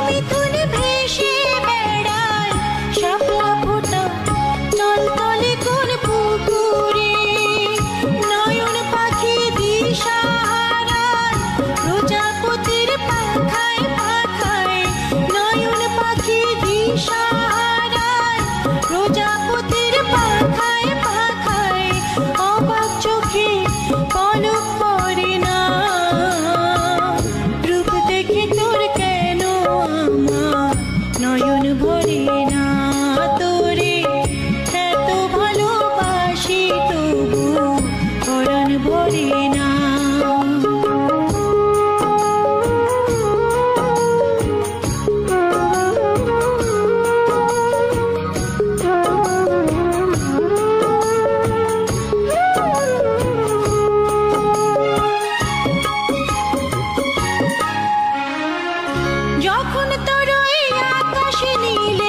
মিথুন ভেসে বেড়ায় শাপলা ফোটা টলটলে কোন পুকুরে, নয়ন পাখি দিশা হারায় প্রজাপতির পাখায় পাখায়, নয়ন পাখি দিশা হারায় প্রজাপতির পাখায় পাখায়, অবাক চোখে পলক পড়ে না, রূপ দেখে তোর কেন আমার নয়ন ভরে না, তোরে এত ভালোবাসি তবু পরাণ ভরে না। যখন তোর ওই আকাশ নীলে